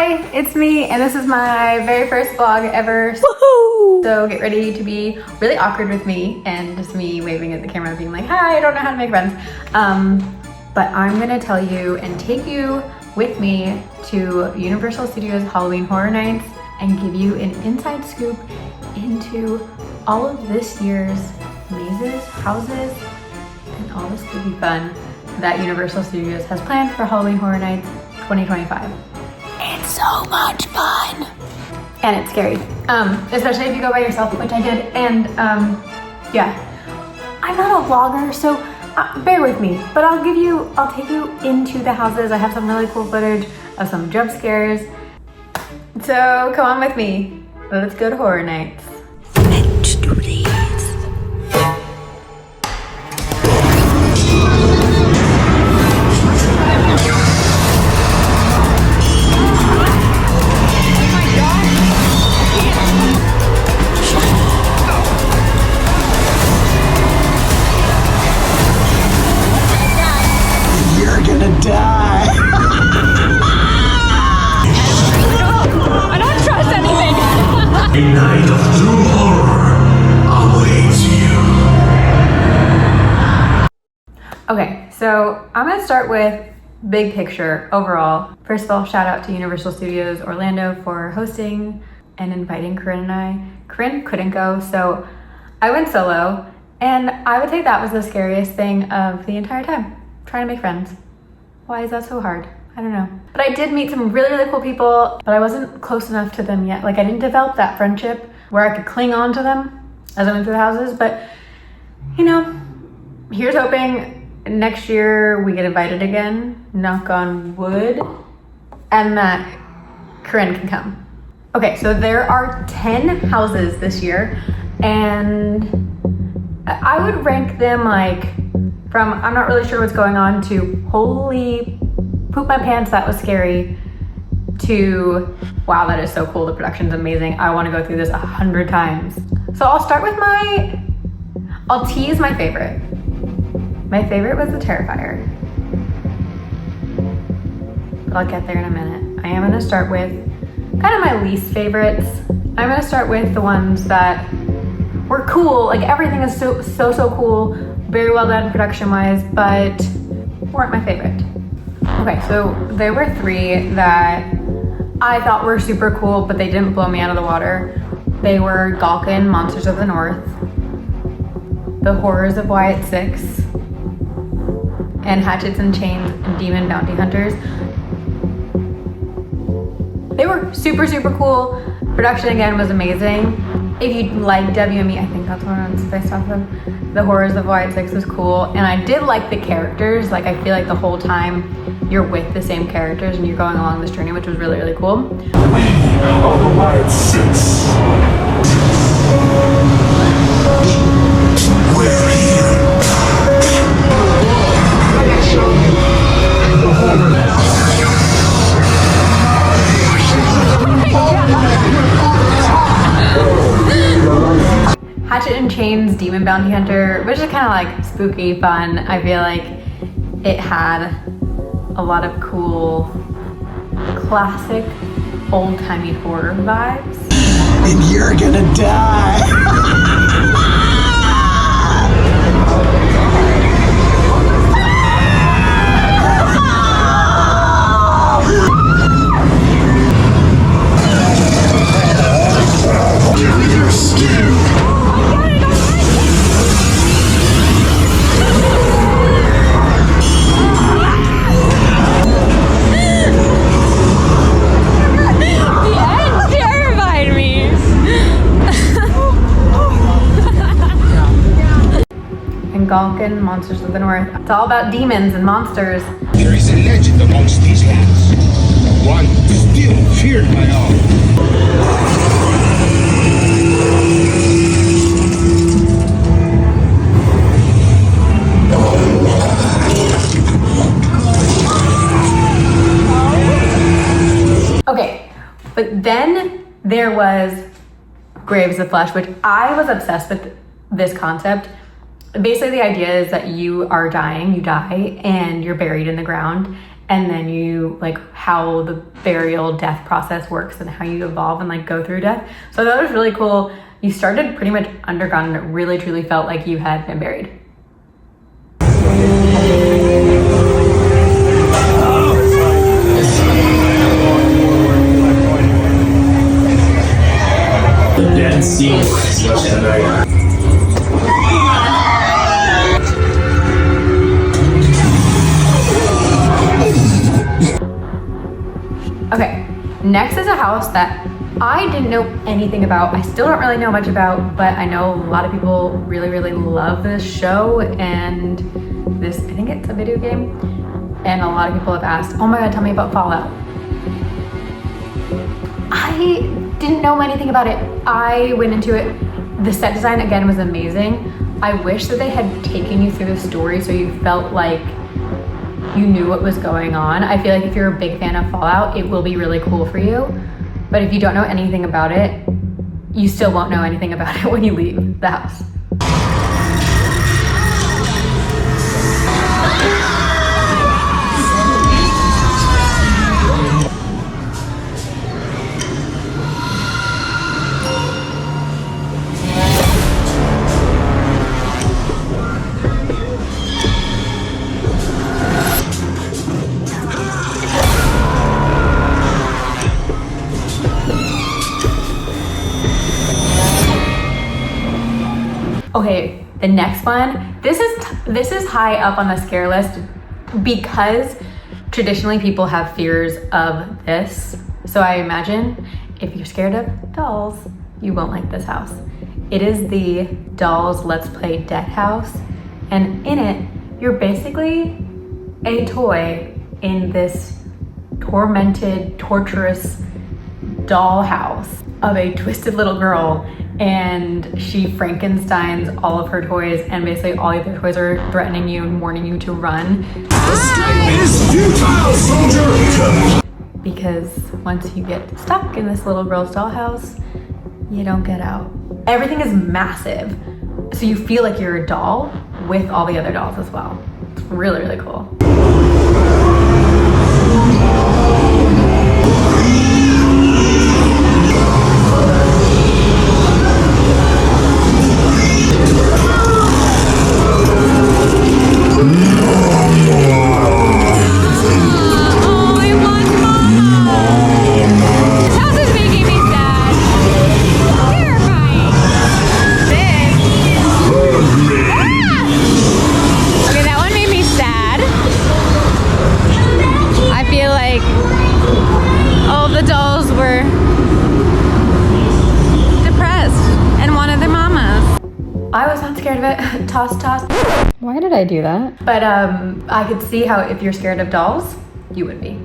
Hi, it's me, and this is my very first vlog ever. Woohoo! So get ready to be really awkward with me and just me waving at the camera being like, hi, I don't know how to make friends. But I'm gonna tell you and take you with me to Universal Studios Halloween Horror Nights and give you an inside scoop into all of this year's mazes, houses, and all the spooky fun that Universal Studios has planned for Halloween Horror Nights 2025. It's so much fun. And it's scary, especially if you go by yourself, which I did. And yeah, I'm not a vlogger, so bear with me, but I'll take you into the houses. I have some really cool footage of some jump scares. So come on with me. Let's go to Horror Nights. Let's do this. A night of true horror awaits you. Okay, so I'm gonna start with big picture overall. First of all, shout out to Universal Studios Orlando for hosting and inviting Corinne and I. Corinne couldn't go, so I went solo, and I would say that was the scariest thing of the entire time, trying to make friends. Why is that so hard? I don't know. But I did meet some really, really cool people, but I wasn't close enough to them yet. Like, I didn't develop that friendship where I could cling on to them as I went through the houses. But, you know, here's hoping next year we get invited again, knock on wood, and that Corinne can come. Okay, so there are 10 houses this year, and I would rank them like from I'm not really sure what's going on to holy poop my pants, that was scary, to wow, that is so cool, the production's amazing, I want to go through this 100 times. So I'll start with I'll tease my favorite. My favorite was the Terrifier, but I'll get there in a minute. I am going to start with kind of my least favorites. I'm going to start with the ones that were cool, like everything is so cool, very well done production wise, but weren't my favorite. Okay, so there were 3 that I thought were super cool, but they didn't blow me out of the water. They were Galkin, Monsters of the North, The Horrors of Wyatt 6, and Hatchets and Chains, Demon Bounty Hunters. They were super cool. Production again was amazing. If you like WME, I think that's what it's based off of. The Horrors of Wyatt 6 was cool, and I did like the characters. Like, I feel like the whole time you're with the same characters and you're going along this journey, which was really cool. We are the Wyatt 6. We're here. The horror. Hatchet and Chains, Demon Bounty Hunter, which is kind of like spooky fun. I feel like it had a lot of cool, classic, old-timey horror vibes. And you're gonna die. Your skin. Galkin, Monsters of the North. It's all about demons and monsters. There is a legend amongst these lands, one still feared by all. Okay, but then there was Graves of Flesh, which I was obsessed with this concept. Basically, the idea is that you are dying, you die, and you're buried in the ground, and then you like how the burial death process works and how you evolve and like go through death. So that was really cool. You started pretty much underground and it really truly felt like you had been buried. The dead sea. Okay, next is a house that I didn't know anything about. I still don't really know much about, but I know a lot of people really, really love this show and this, I think it's a video game. And a lot of people have asked, oh my God, tell me about Fallout. I didn't know anything about it. I went into it. The set design again was amazing. I wish that they had taken you through the story so you felt like you knew what was going on. I feel like if you're a big fan of Fallout, it will be really cool for you. But if you don't know anything about it, you still won't know anything about it when you leave the house. Okay, the next one, this is high up on the scare list because traditionally people have fears of this. So I imagine if you're scared of dolls, you won't like this house. It is the Dolls Let's Play Dead house. And in it, you're basically a toy in this tormented, torturous doll house of a twisted little girl, and she Frankensteins all of her toys, and basically all the other toys are threatening you and warning you to run. Escape is futile, soldier! Because once you get stuck in this little girl's dollhouse, you don't get out. Everything is massive, so you feel like you're a doll with all the other dolls as well. It's really, really cool. I was not scared of it. Toss, toss. Why did I do that? But I could see how if you're scared of dolls, you would be.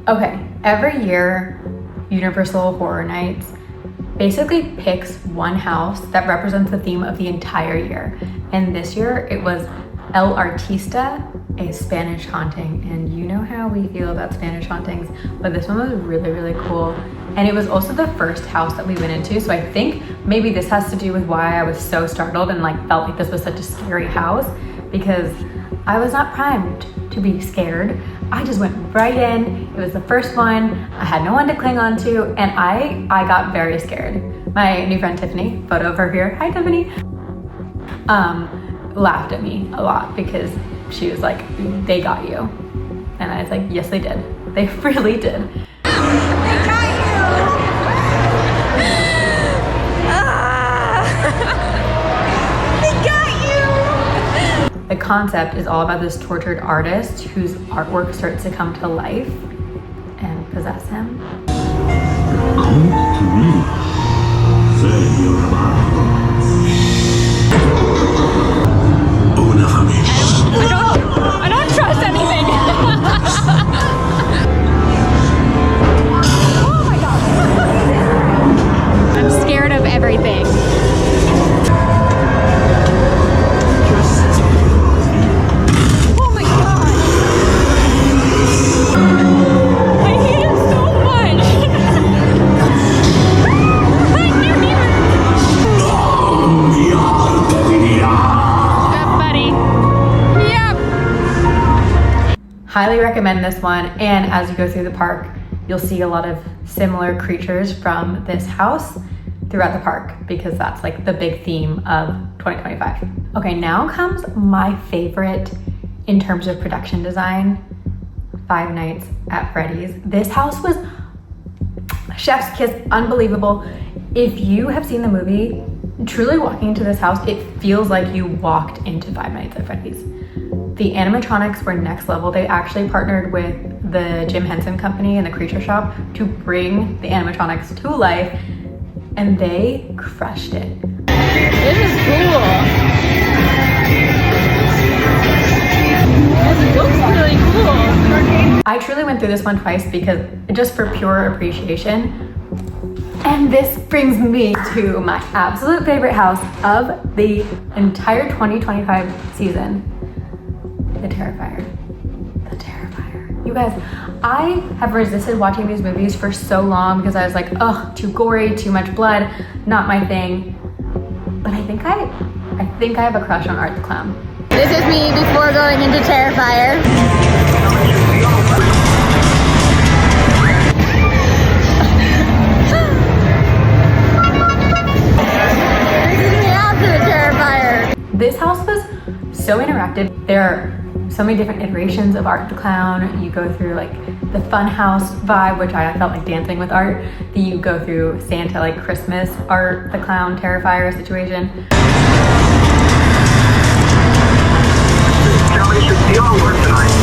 Okay, every year, Universal Horror Nights basically picks one house that represents the theme of the entire year. And this year it was El Artista, a Spanish haunting. And you know how we feel about Spanish hauntings, but this one was really, really cool. And it was also the first house that we went into. So I think maybe this has to do with why I was so startled and like felt like this was such a scary house, because I was not primed to be scared. I just went right in. It was the first one. I had no one to cling on to, and I got very scared. My new friend Tiffany, photo of her here, hi Tiffany, laughed at me a lot because she was like, they got you. And I was like, yes, they did. They really did. The concept is all about this tortured artist whose artwork starts to come to life and possess him. Come to me. Say your remarks. Una familia. I don't trust anything. Oh my God. I'm scared of everything. Highly recommend this one. And as you go through the park, you'll see a lot of similar creatures from this house throughout the park because that's like the big theme of 2025. Okay, now comes my favorite in terms of production design, Five Nights at Freddy's. This house was chef's kiss, unbelievable. If you have seen the movie, truly walking into this house, it feels like you walked into Five Nights at Freddy's. The animatronics were next level. They actually partnered with the Jim Henson Company and the Creature Shop to bring the animatronics to life, and they crushed it. This is cool. This looks really cool. I truly went through this one twice because just for pure appreciation. And this brings me to my absolute favorite house of the entire 2025 season, the Terrifier. The Terrifier. You guys, I have resisted watching these movies for so long because I was like, oh, too gory, too much blood, not my thing. But I think I have a crush on Art the Clown. This is me before going into Terrifier. This house was so interactive. There are so many different iterations of Art the Clown. You go through like the fun house vibe, which I felt like dancing with Art. Then you go through Santa, like Christmas, Art the Clown, Terrifier situation. Kelly should be on work tonight.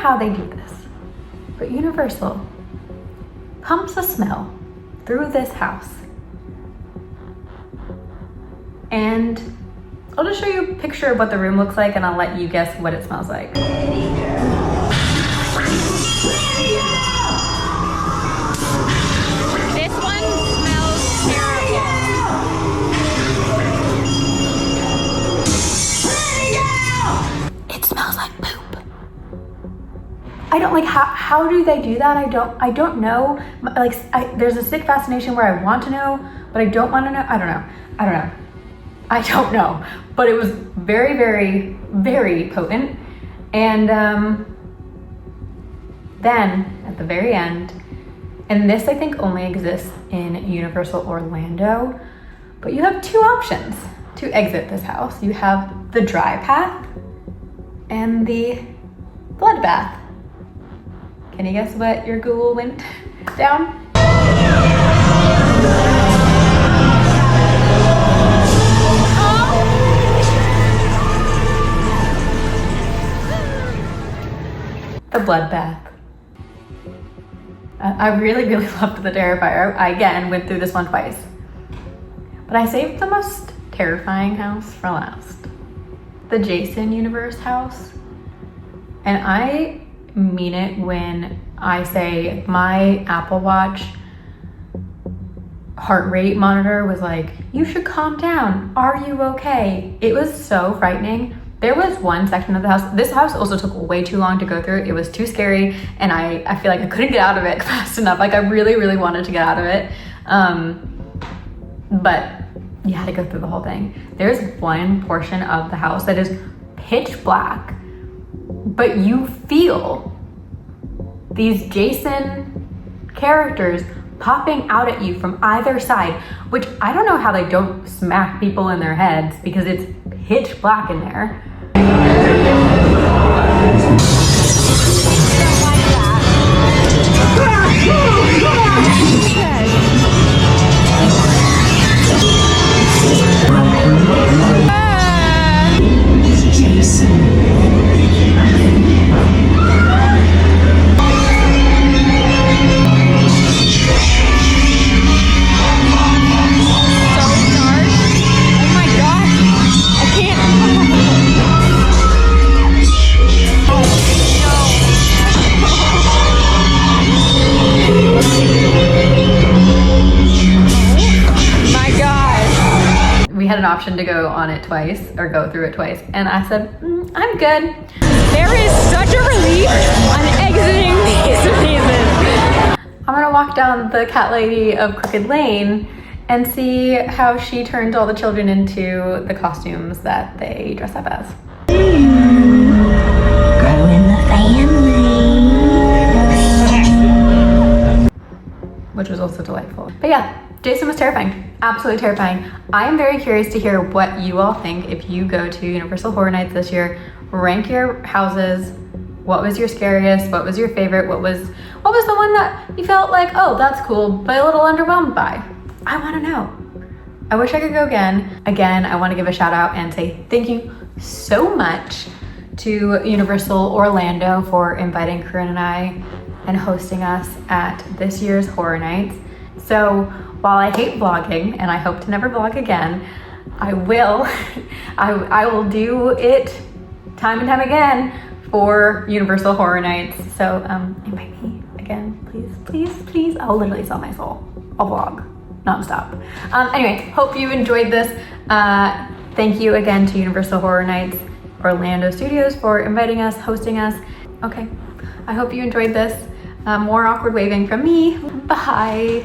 How they do this, but Universal pumps a smell through this house, and I'll just show you a picture of what the room looks like and I'll let you guess what it smells like. This one smells terrible. It smells like poop. I don't like how do they do that? I don't know. Like there's a sick fascination where I want to know, but I don't want to know. I don't know. But it was very, very, very potent. And then at the very end, and this I think only exists in Universal Orlando, but you have two options to exit this house. You have the dry path and the blood bath. Can you guess what your Google went down? The bloodbath. I really, really loved the Terrifier. I, again, went through this one twice. But I saved the most terrifying house for last. The Jason Universe house. And I mean it when I say my Apple Watch heart rate monitor was like, you should calm down. Are you okay? It was so frightening. There was one section of the house. This house also took way too long to go through. It was too scary. And I feel like I couldn't get out of it fast enough. Like I really, really wanted to get out of it. But you had to go through the whole thing. There's one portion of the house that is pitch black, but you feel these Jason characters popping out at you from either side, which I don't know how they don't smack people in their heads because it's pitch black in there. had an option to go on it twice or go through it twice. And I said, I'm good. There is such a relief on exiting these mazes. I'm gonna walk down the cat lady of Crooked Lane and see how she turns all the children into the costumes that they dress up as. Grow in the family. Which was also delightful. But yeah, Jason was terrifying, absolutely terrifying. I am very curious to hear what you all think if you go to Universal Horror Nights this year. Rank your houses. What was your scariest? What was your favorite? What was the one that you felt like, oh, that's cool, but a little underwhelmed by? I want to know. I wish I could go again. Again, I want to give a shout out and say thank you so much to Universal Orlando for inviting Corinne and I and hosting us at this year's Horror Nights. So while I hate vlogging and I hope to never vlog again, I will do it time and time again for Universal Horror Nights. So invite me again, please, please, please. I'll literally sell my soul. I'll vlog nonstop. Anyway, hope you enjoyed this. Thank you again to Universal Horror Nights Orlando Studios for inviting us, hosting us. Okay, I hope you enjoyed this. More awkward waving from me. Bye.